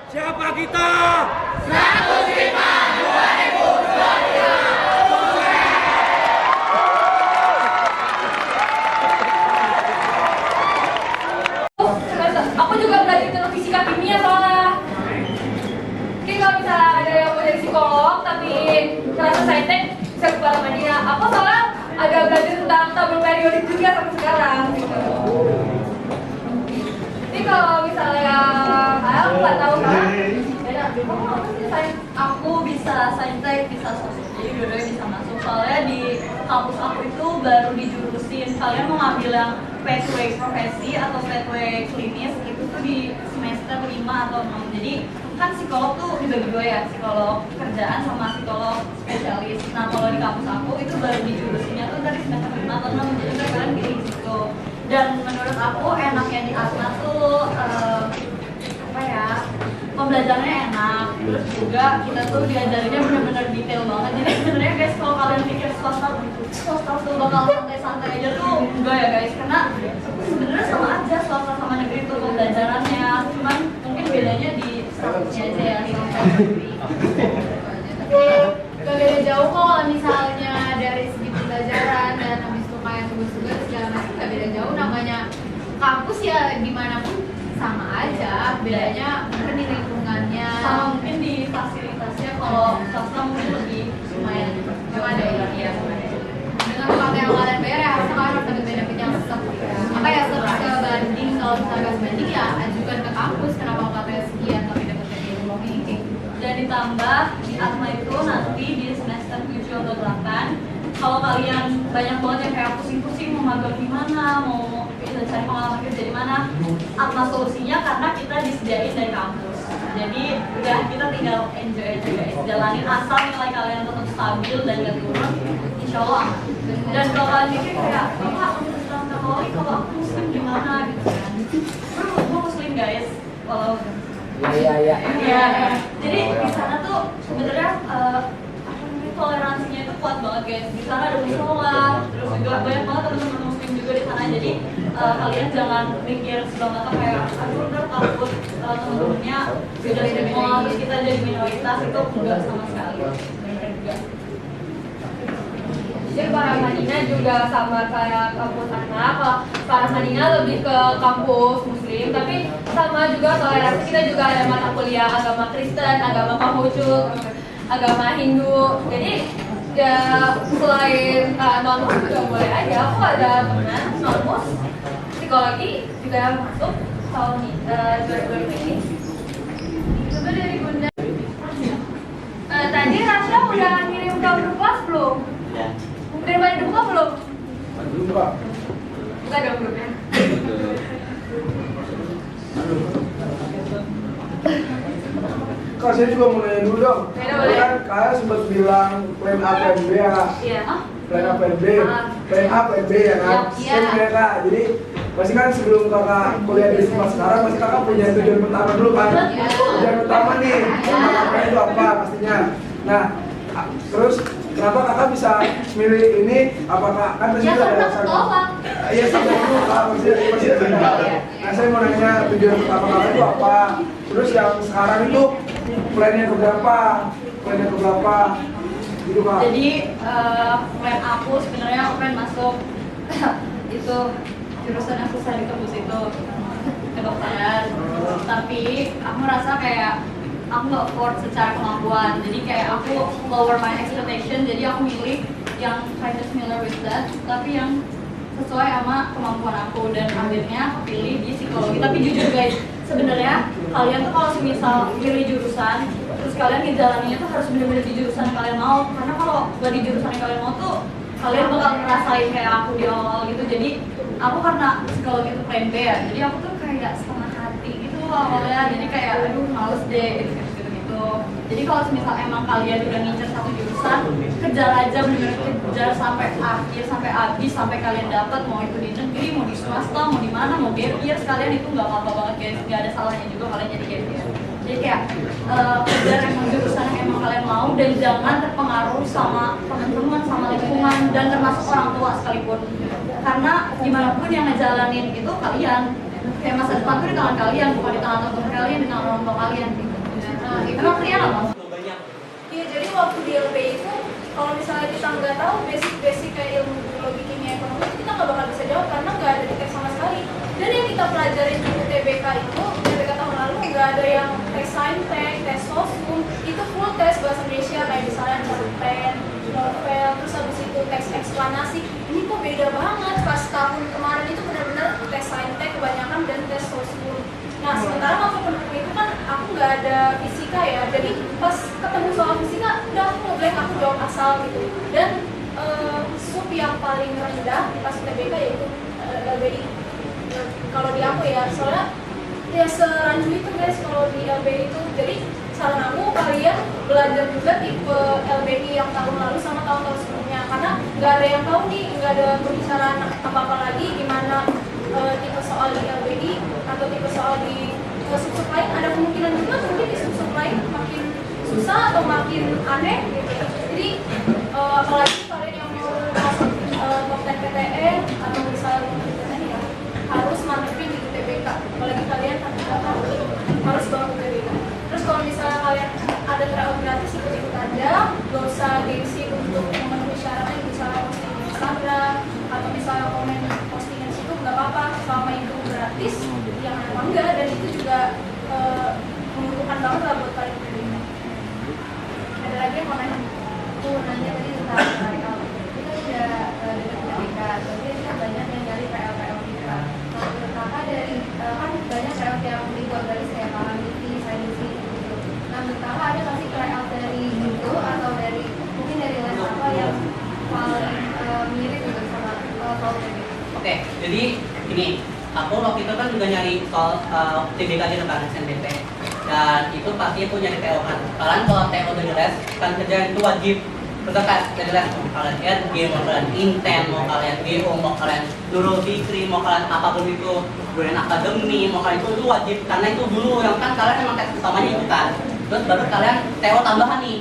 Siapa kita? 105 2023. Aku juga belajar tentang fisika kimia soalnya. Mungkin kalau misalnya ada yang mau jadi psikolog tapi terasa saintek bisa ke Paramadina. Aku soalnya agak belajar tentang tabel periodik juga sampai sekarang. Jadi kalau misalnya aku nggak tahu kan, beda. Kamu apa sih sains? Aku bisa saintek, bisa sosial, jadi dua-duanya bisa masuk. Soalnya di kampus aku itu baru dijurusin. Kalian mau ngambil yang pathway profesi atau pathway klinis itu tuh di semester 5 atau 6. Jadi kan psikolog tuh dibagi dua ya, psikolog kerjaan sama psikolog spesialis. Nah kalau di kampus aku itu baru dijurusinnya tuh dari semester 5 atau 6. Jadi kalian pilih di situ. Dan menurut aku enaknya di Atma tuh apa ya, pembelajarannya enak, terus juga kita tuh diajarinnya benar-benar detail banget. Jadi sebenarnya guys, kalau kalian pikir swasta tuh bakal santai-santai aja tuh enggak ya guys, karena sebenarnya sama aja swasta sama negeri tuh pembelajarannya, cuman mungkin bedanya di statusnya aja ya di negeri. Tapi gak beda jauh kok kalau misalnya dari segi pembelajaran dan habis itu kayak tugas-tugas segala macam gak beda jauh. Namanya kampus ya dimanapun sama aja, bedanya mungkin di lingkungannya Sama mungkin di fasilitasnya, kalau swasta mungkin lebih lumayan memang ada ya. dengan uang yang kalian bayar ya harusnya kalian harus dapat benefit yang apa ya sebanding. Kalau misalnya sebanding ya ajukan ke kampus kenapa UKT sekian tapi dapat benefit ini. Dan ditambah di Atma itu nanti di semester 7 atau 8 kalau kalian banyak banget yang kayak pusing-pusing mau magang di mana, mau cari pengalaman kerja di mana, Atma solusinya karena kita disediain dari kampus. Jadi udah kita tinggal enjoy aja guys, jalanin asal nilai kalian tetap stabil dan gak turun, insya Allah aman. Dan kalau kalian mikir kayak, Bapak Islam Katolik kalau aku muslim gimana gitu kan? Bro, gue muslim guys, kalau Iya. ya, jadi di sana tuh sebenarnya toleransinya itu kuat banget guys. Di sana ada musola, terus juga banyak banget teman-teman muslim juga di sana. Jadi kalian jangan mikir sebelah mata kayak aduh ntar takut teman-temannya beda semua terus kita jadi minoritas, itu enggak sama sekali. Benar juga. Jadi Paramadina juga sama kayak kampus Atma. Kalau Paramadina lebih ke kampus muslim, tapi sama juga toleransi. Kita juga ada mata kuliah agama Kristen, agama Konghucu, agama Hindu. Jadi ya selain non muslim juga boleh aja. Aku ada teman non muslim psikologi juga masuk tahun 2020 ini. Coba dari Bunda. Tadi Rasya udah ngirim ke grup kelas belum? Ya. Udah pada dibuka belum? Belum, Pak. Buka dong grupnya. Kak, saya juga mau nanya dulu dong. Boleh. Kan kalian sempat bilang plan A, plan B ya kak? Iya. Plan A, plan B. Plan A, plan B ya kan? Iya. Kan kak, jadi pasti kan sebelum kakak kuliah di sekolah sekarang, pasti kakak punya tujuan pertama dulu kan? Iya. Tujuan pertama nih, kakak itu apa pastinya? Nah, terus kenapa kakak bisa milih ini? Apakah kan pasti Ya ada karena alasan? ketolak. Iya sama dulu kak, pasti ada. Nah saya mau nanya tujuan pertama kakak itu apa? Terus yang sekarang itu plannya ke berapa? Plannya ke berapa? Gitu kak. Jadi plan aku sebenarnya aku pengen masuk itu jurusan yang susah di kampus itu, kedokteran. Tapi aku merasa kayak aku nggak afford secara kemampuan. Jadi kayak aku lower my expectation. Jadi aku milih yang kind of similar with that, tapi yang sesuai sama kemampuan aku, dan akhirnya aku pilih di psikologi. Tapi jujur guys, sebenarnya kalian tuh kalau semisal pilih jurusan terus kalian ngejalaninnya tuh harus bener-bener di jurusan yang kalian mau, karena kalau gak di jurusan yang kalian mau tuh kalian bakal ngerasain kayak aku di awal gitu. Jadi aku karena psikologi itu plan B ya, jadi aku tuh kayak setengah hati gitu awalnya, jadi kayak aduh males deh gitu. Jadi kalau semisal emang kalian udah ngincer satu jurusan, kejar aja, bener-bener kejar sampai akhir, sampai habis, sampai kalian dapat, mau itu di negeri, mau di swasta, mau di mana, mau gap year sekalian, itu nggak apa-apa banget guys, nggak ada salahnya juga kalian jadi gap year. Jadi kayak kejar emang jurusan yang emang kalian mau, dan jangan terpengaruh sama teman-teman, sama lingkungan, dan termasuk orang tua sekalipun, karena gimana pun yang ngejalanin itu kalian, kayak masa depan tuh di tangan kalian, bukan di tangan teman kalian, di tangan orang tua kalian gitu. Nah, itu Emang Rian apa? iya, jadi waktu di LPI itu kalau misalnya kita nggak tahu basic kayak ilmu biologi, kimia, ekonomi itu kita nggak bakal bisa jawab karena nggak ada di teks sama sekali. Dan yang kita pelajarin di UTBK itu, UTBK tahun lalu nggak ada yang tes sains, tes sosum, itu full tes bahasa Indonesia kayak misalnya cerpen, novel, terus habis itu teks eksplanasi. Ini kok beda banget, pas tahun kemarin itu benar-benar tes sains kebanyakan dan tes sosum. Nah, sementara waktu pendukung itu kan aku nggak ada fisika ya, jadi pas ketemu soal fisika, udah aku ngeblank, aku jawab asal gitu. Dan sub yang paling rendah pas UTBK yaitu LBI. Kalau di aku ya, soalnya ya serancu itu guys kalau di LBI itu. Jadi saran aku kalian belajar juga tipe LBI yang tahun lalu sama tahun-tahun sebelumnya, karena nggak ada yang tahu nih, nggak ada pembicaraan apa-apa lagi gimana tipe soal di LBI atau tipe soal di sub-sub lain. Ada kemungkinan juga mungkin di sub-sub lain makin susah atau makin aneh gitu. Jadi apalagi kalian yang mau masuk top 10 PTN atau misalnya PTN ya harus mantepin di UTBK. Apalagi kalian harus banget UTBK. Terus kalau misalnya kalian ada tryout gratis, ikut-ikut aja, gak usah gengsi untuk memenuhi syaratnya, misalnya posting di Instagram atau misalnya komen postingan situ, nggak apa-apa selama itu gratis, yang apa enggak, dan itu juga menguntungkan banget lah buat kalian UTBK. Ada lagi yang mau nanya? Aku nanya tadi tentang tryout. Kita udah dekat UTBK, tapi kan banyak yang nyari PL kita. Kalau menurut kakak dari kan banyak tryout yang dibuat dari kayak Paramiti, Sainisi gitu. Nah, menurut kakak ada nggak sih tryout dari itu atau dari mungkin dari les apa yang paling mirip gitu sama soal UTBK? Oke, jadi ini aku waktu itu kan juga nyari soal TBK di rekan SNBP, dan itu pasti aku nyari TO kan. Kalian kalau TO dari les kan kerjaan itu wajib berangkat dari les. Mau kalian RG, mau kalian Inten, mau kalian GO, mau kalian Nurul Fikri, mau kalian apapun itu, Duren Akademi, mau kalian itu wajib karena itu dulu yang kan kalian emang tes utamanya itu kan. Terus baru kalian TO tambahan nih.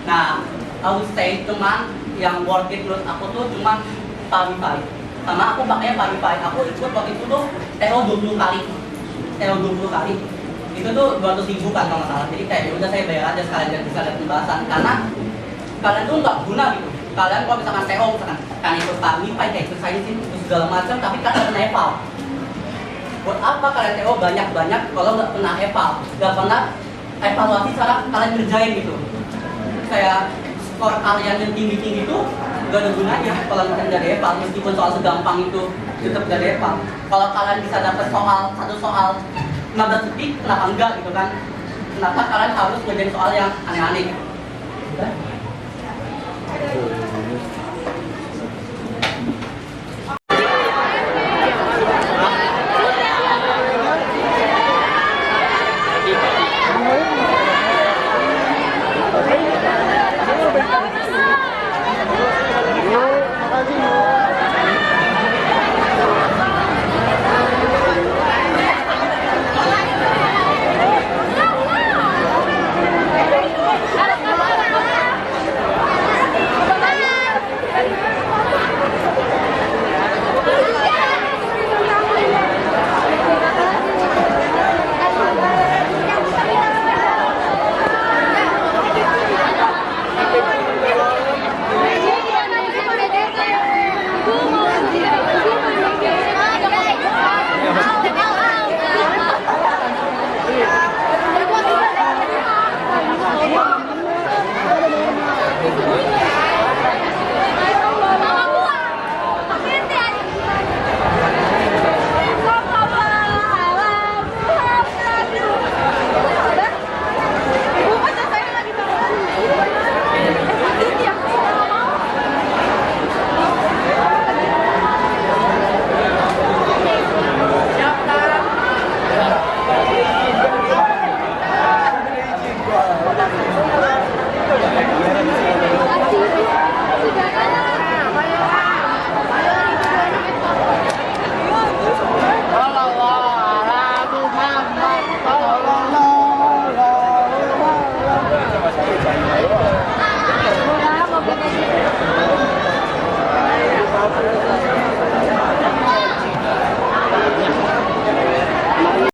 Nah, I would say cuman yang worth it menurut aku tuh cuman Parify. Sama aku pakainya Parify. Aku ikut waktu itu tuh TO 20 kali. TO 20 kali. Itu tuh 200.000 kan kalau nggak salah. Jadi kayak ya udah saya bayar aja sekalian bisa lihat pembahasan karena kalian tuh nggak guna gitu. Kalian kalau misalkan TO misalkan kan ikut Parify kayak ikut sains itu segala macam tapi kan nggak pernah eval. Buat apa kalian TO banyak-banyak kalau nggak pernah eval, nggak pernah evaluasi cara kalian kerjain gitu. Kayak skor kalian yang tinggi-tinggi itu gak ada gunanya kalau kalian nggak eval, meskipun soal segampang itu tetap gak eval. Kalau kalian bisa dapat satu soal 15 detik, kenapa enggak gitu kan? Kenapa kalian harus ngerjain soal yang aneh-aneh gitu?